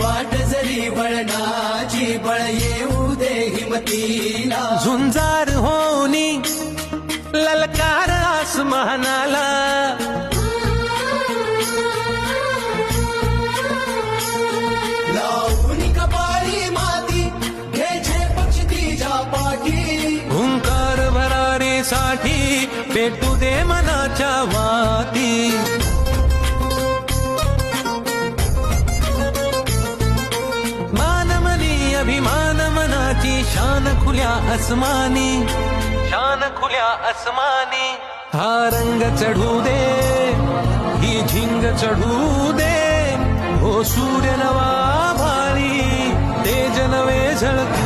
वाट जरी वळणाची बळ येऊ दे हिमतीला झुंजार होनी ललकार आसमानाला लावून कपाळी माती घ्यायचे पक्ष तिच्या पाठी हुंकार भरारीसाठी पेटू दे मनाच्या वाती मानमनी अभिमान मनाची शान खुल्या आसमानी शान खुल्या आसमानी हा रंग चढू दे ही झिंग चढू दे हो सूर्य नवा भाळी तेज नवे झळके